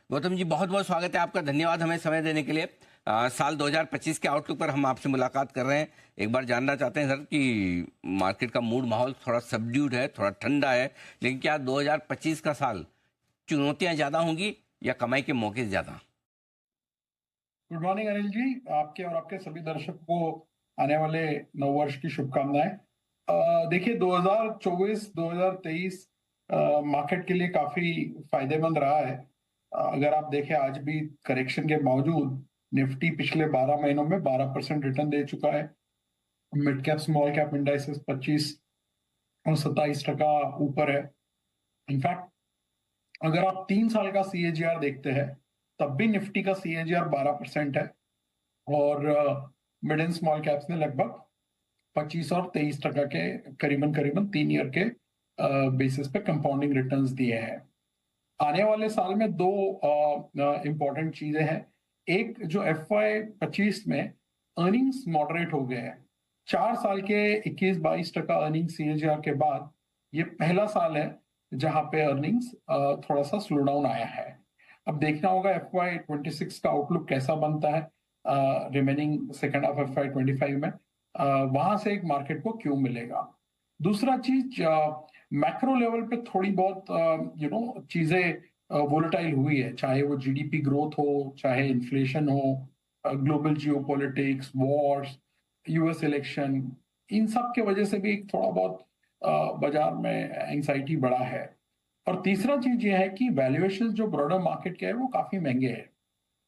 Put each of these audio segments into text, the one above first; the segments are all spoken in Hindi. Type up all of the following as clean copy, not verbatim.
गौतम जी, बहुत बहुत स्वागत है आपका। धन्यवाद हमें समय देने के लिए। साल 2025 के आउटलुक पर हम आपसे मुलाकात कर रहे हैं। एक बार जानना चाहते हैं सर कि मार्केट का मूड माहौल थोड़ा सबड्यूड है, थोड़ा ठंडा है, लेकिन क्या 2025 का साल चुनौतियां ज़्यादा होंगी या कमाई के मौके ज़्यादा? Good morning Anil ji. आपके और आपके सभी दर्शकों को आने वाले नववर्ष की शुभकामनाएं। देखिए, 2024-2023 मार्केट के लिए काफी फायदेमंद रहा है। अगर आप देखें, आज भी करेक्शन के बावजूद निफ्टी पिछले 12 महीनों में 12% रिटर्न दे चुका है। Mid cap small cap indices 25 और 27% ऊपर है। इनफैक्ट अगर आप 3 साल का CAGR देखते हैं, तब भी निफ्टी का CAGR 12% है और मिड एंड स्मॉल कैप्स ने लगभग 25 और 23% के करीबन करीबन 3 ईयर के बेसिस पे कंपाउंडिंग रिटर्न्स दिए हैं। आने वाले साल में दो इंपॉर्टेंट चीजें हैं। एक, जो FY25 में अर्निंग्स मॉडरेट हो गए हैं। 4 साल के 21-22% अर्निंग्स CAGR के बाद ये पहला साल है जहां पे अर्निंग्स थोड़ा सा स्लो डाउन आया है। अब देखना होगा FY26 का आउटलुक कैसा बनता है रिमेनिंग सेकेंड हाफ FY25 में। वहां से एक मार्केट को क्यों मिलेगा। दूसरा चीज, मैक्रो लेवल पे थोड़ी बहुत चीजें वोलेटाइल हुई है, चाहे वो GDP ग्रोथ हो, चाहे इन्फ्लेशन हो, ग्लोबल जियोपॉलिटिक्स, वॉर्स, US इलेक्शन। इन सब के वजह से भी थोड़ा बहुत बाजार में एंग्जाइटी बढ़ा है। और तीसरा चीज ये है कि वैल्यूएशन जो ब्रॉडर मार्केट के है वो काफी महंगे हैं।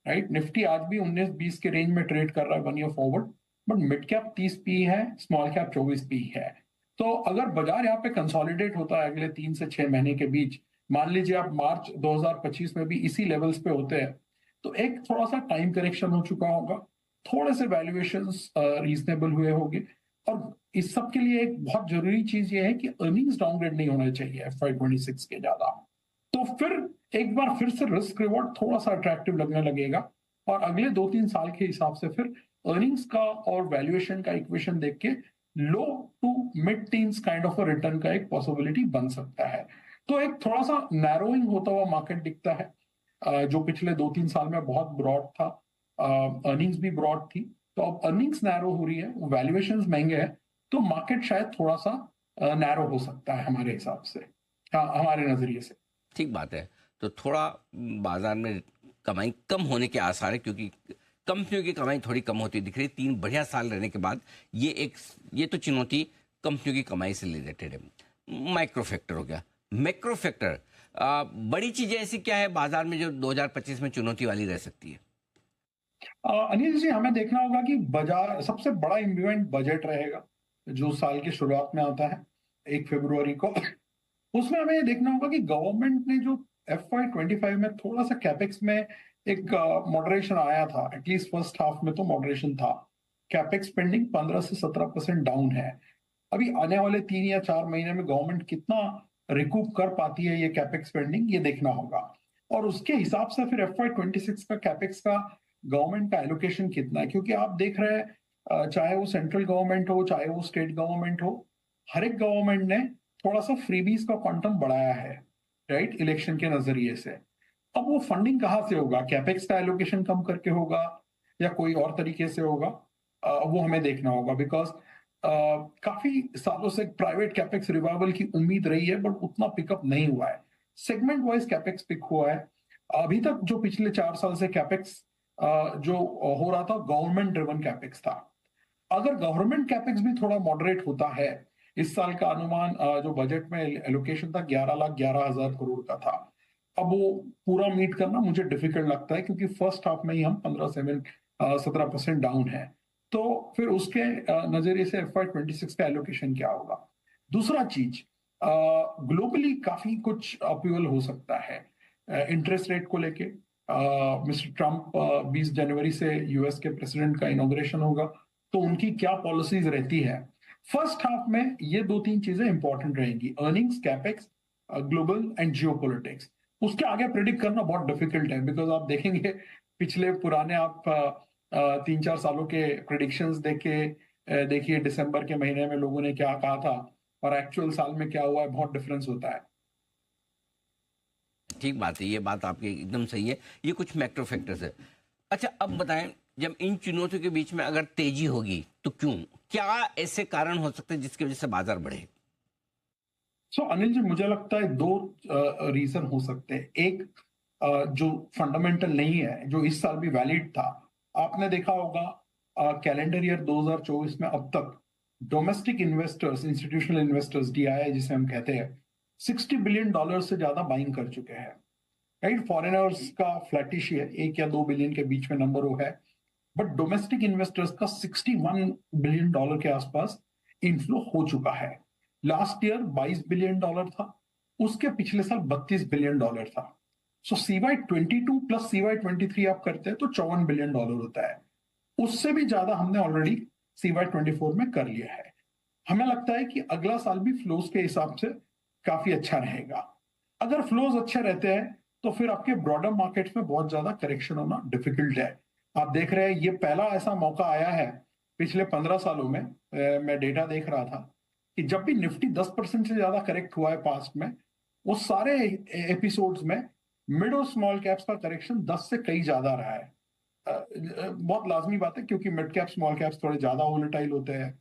राइट, निफ्टी आज भी 19-20 के रेंज में ट्रेड कर रहा है 1 year forward, but mid cap 30 P है, स्मॉल कैप 24 पी है। तो अगर बाजार यहाँ पे कंसोलिडेट होता है अगले 3 से 6 महीने के बीच, मान लीजिए आप मार्च 2025 में भी इसी लेवल्स पे होते हैं, तो एक थोड़ा सा टाइम करेक्शन हो चुका होगा, थोड़े से वैल्यूएशंस रीजनेबल हुए होंगे। और इस सब के लिए एक बहुत जरूरी चीज ये है कि अर्निंग्स डाउनग्रेड नहीं होना चाहिए FY26 के ज्यादा। तो फिर एक बार फिर से रिस्क रिवॉर्ड थोड़ा सा अट्रैक्टिव लगने लगेगा और अगले 2-3 साल के हिसाब से फिर अर्निंग्स का और वैल्यूएशन का इक्वेशन देख के low to mid teens kind of return का एक पॉसिबिलिटी बन सकता है। तो एक थोड़ा सा नैरोइंग होता हुआ मार्केट दिखता है, जो पिछले 2-3 साल में बहुत ब्रॉड था। अर्निंग्स भी ब्रॉड थी, तो अब अर्निंग्स नैरो हो रही है, वैल्यूएशंस महंगे हैं, तो मार्केट शायद थोड़ा सा नैरो हो सकता है हमारे हिसाब से, हाँ, हमारे नजरिए से। ठीक बात है। तो थोड़ा बाजार में कमाई कम होने के आसार है, क्योंकि कंपनियों की कमाई थोड़ी कम होती दिख रही है 3 बढ़िया साल रहने के बाद। ये तो चुनौती कंपनियों की कमाई से रिलेटेड है। माइक्रो फैक्टर हो गया, मैक्रो फैक्टर। बड़ी चीजें ऐसी क्या है बाजार में जो 2025 में चुनौती वाली रह सकती है? अनिल जी, हमें देखना होगा कि बाजार सबसे बड़ा इवेंट बजट रहेगा जो साल की शुरुआत में आता है 1 फरवरी को। उसमें हमें ये देखना होगा कि गवर्नमेंट ने जो FY25 में थोड़ा सा कैपेक्स में एक मॉडरेशन आया था, एटलीस्ट फर्स्ट हाफ में तो मॉडरेशन था। कैपेक्स स्पेंडिंग 15 से 17% डाउन है। अभी आने वाले 3 या 4 महीने में गवर्नमेंट कितना रिकूप कर पाती है ये कैपेक्स स्पेंडिंग, ये देखना होगा। और उसके हिसाब से फिर FY26 का कैपेक्स का गवर्नमेंट का एलोकेशन कितना है, क्योंकि आप देख रहे हैं चाहे वो सेंट्रल गवर्नमेंट हो चाहे वो स्टेट गवर्नमेंट हो, हर एक गवर्नमेंट ने थोड़ा सा फ्रीबीज का क्वांटम बढ़ाया है, राइट, इलेक्शन के नजरिए से। अब वो फंडिंग कहाँ से होगा, कैपेक्स का एलोकेशन कम करके होगा या कोई और तरीके से होगा, वो हमें देखना होगा। बिकॉज काफी सालों से प्राइवेट कैपेक्स रिवाइवल की उम्मीद रही है, बट उतना पिकअप नहीं हुआ है। सेगमेंट वाइज कैपेक्स पिक हुआ है। अभी तक जो पिछले 4 साल से कैपेक्स जो हो रहा था, गवर्नमेंट ड्रिवन कैपेक्स था। अगर गवर्नमेंट कैपेक्स भी थोड़ा मॉडरेट होता है, इस साल का अनुमान जो बजट में एलोकेशन था 11,11,000 करोड़ का था, अब वो पूरा मीट करना मुझे डिफिकल्ट लगता है, क्योंकि फर्स्ट हाफ में ही हम 17% डाउन है। तो फिर उसके नजरिए से FY26 का एलोकेशन क्या होगा। दूसरा चीज, ग्लोबली काफी कुछ अपीवल हो सकता है इंटरेस्ट रेट को लेके। मिस्टर ट्रम्प 20 जनवरी से US के प्रेसिडेंट का इनॉग्रेशन होगा, तो उनकी क्या पॉलिसीज रहती है। फर्स्ट हाफ में ये 2-3 चीजें इंपॉर्टेंट रहेंगी, earnings, capex, global and geopolitics. उसके आगे प्रिडिक्ट करना बहुत डिफिकल्ट है, बिकॉज आप देखेंगे पिछले पुराने आप 3-4 सालों के प्रिडिक्शंस देखिए दिसंबर के महीने में लोगों ने क्या कहा था और एक्चुअल साल में क्या हुआ है, बहुत डिफरेंस होता है। ठीक बात है, ये बात आपकी एकदम सही है। ये कुछ मैक्रो फैक्टर्स है। अच्छा, अब बताएं, जब इन चुनौतियों के बीच में अगर तेजी होगी तो क्यों, क्या ऐसे कारण हो सकते हैं जिसकी वजह से बाजार बढ़े? अनिल जी, मुझे लगता है दो रीजन हो सकते हैं। एक जो फंडामेंटल नहीं है, जो इस साल भी वैलिड था। आपने देखा होगा कैलेंडर ईयर 2024 में अब तक domestic investors, institutional investors, DII जिसे हम कहते हैं, $60 बिलियन से ज्यादा बाइंग कर चुके हैं। राइट, फॉरेनर्स का फ्लैटिश है, 1 या 2 बिलियन के बीच में नंबर वो है, बट डोमेस्टिक इन्वेस्टर्स का $61 बिलियन के आसपास इनफ्लो हो चुका है। लास्ट ईयर $22 बिलियन था, उसके पिछले साल $32 बिलियन था। CY22 प्लस CY23 आप करते हैं तो $54 बिलियन होता है। उससे भी ज्यादा हमने ऑलरेडी CY24 में कर लिया है। हमें लगता है कि अगला साल भी फ्लोज के हिसाब से काफी अच्छा रहेगा। अगर फ्लोज अच्छे रहते हैं तो फिर आपके ब्रॉडर मार्केट्स में बहुत ज्यादा करेक्शन होना डिफिकल्ट है। आप देख रहे हैं, ये पहला ऐसा मौका आया है पिछले 15 सालों में, मैं डेटा देख रहा था कि जब भी निफ्टी 10% से ज्यादा करेक्ट हुआ है पास्ट में, वो सारे एपिसोड्स में मिड और स्मॉल कैप्स का करेक्शन 10 से कई ज्यादा रहा है। बहुत लाजमी बात है, क्योंकि मिड कैप स्मॉल कैप्स थोड़े ज्यादा वोलेटाइल होते हैं।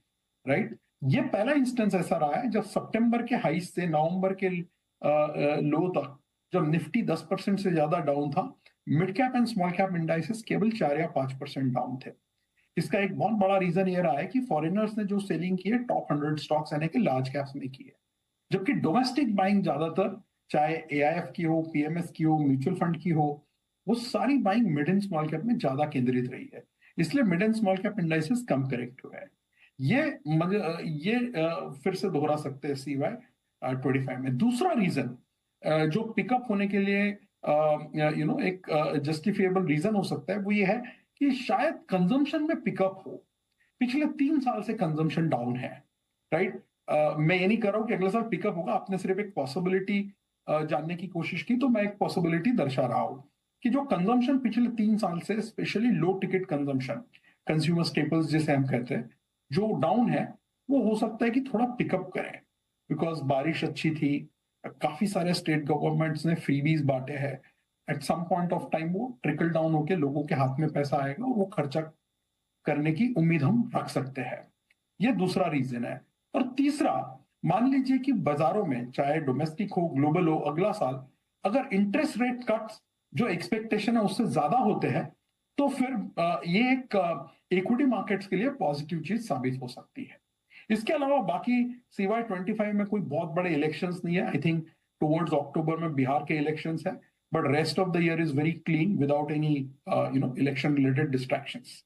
राइट, ये पहला इंस्टेंस ऐसा रहा है जब सितंबर के हाई से नवंबर के लो तक, जब निफ्टी 10% से ज्यादा डाउन था, mid cap and small cap indices केवल 4 या 5% डाउन थे। इसका एक बहुत बड़ा रीजन ये रहा है कि फॉरेनर्स ने जो सेलिंग की है टॉप 100 स्टॉक्स यानी कि लार्ज कैप्स में की है, जबकि डोमेस्टिक बाइंग ज्यादातर, चाहे एआईएफ की हो, पीएमएस की हो, म्यूचुअल फंड की हो, वो सारी buying mid and small cap में ज्यादा केंद्रित रही है। इसलिए mid and small cap indices come correct हुए हैं। ये फिर से दोहरा सकते हैं CY25 में। दूसरा रीजन जो पिकअप होने के लिए एक जस्टिफिएबल रीजन हो सकता है, वो ये है कि शायद कंजम्पशन में पिकअप हो। पिछले 3 साल से कंजम्पशन डाउन है। राइट, मैं ये नहीं कर रहा हूं कि अगले साल पिकअप होगा, आपने सिर्फ एक पॉसिबिलिटी जानने की कोशिश की, तो मैं एक पॉसिबिलिटी दर्शा रहा हूं कि जो कंजम्पशन पिछले 3 साल से, स्पेशली लो टिकट कंजम्पशन, कंज्यूमर स्टेपल्स जिसे हम कहते हैं, जो डाउन है, वो हो सकता है कि थोड़ा पिकअप करें। बिकॉज बारिश अच्छी थी, काफी सारे स्टेट गवर्नमेंट्स ने फ्रीबीज बांटे हैं। At some point of time वो ट्रिकल डाउन होके लोगों के हाथ में पैसा आएगा और वो खर्चा करने की उम्मीद हम रख सकते हैं। ये दूसरा रीजन है। और तीसरा, मान लीजिए कि बाजारों में, चाहे डोमेस्टिक हो ग्लोबल हो, अगला साल अगर इंटरेस्ट रेट कट्स जो एक्सपेक्टेशन है उससे ज्यादा होते हैं, तो फिर ये एक इक्विटी मार्केट्स के लिए पॉजिटिव चीज साबित हो सकती है। इसके अलावा बाकी CY25 में कोई बहुत बड़े इलेक्शंस नहीं है। आई थिंक टुवर्ड्स अक्टूबर में बिहार के इलेक्शंस है, but rest of the year is very clean without any election related distractions.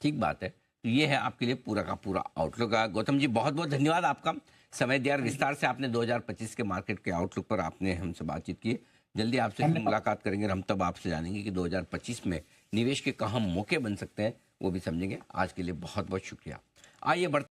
ठीक बात है। तो ये है आपके लिए पूरा का पूरा आउटलुक। गौतम जी, बहुत बहुत धन्यवाद आपका, समय दिया, विस्तार से आपने 2025 के मार्केट के आउटलुक पर आपने हमसे बातचीत की। जल्दी आपसे फिर मुलाकात करेंगे और हम तब आपसे जानेंगे कि 2025 में निवेश के कहाँ मौके बन सकते हैं, वो भी समझेंगे। आज के लिए बहुत बहुत शुक्रिया। आइए बढ़ते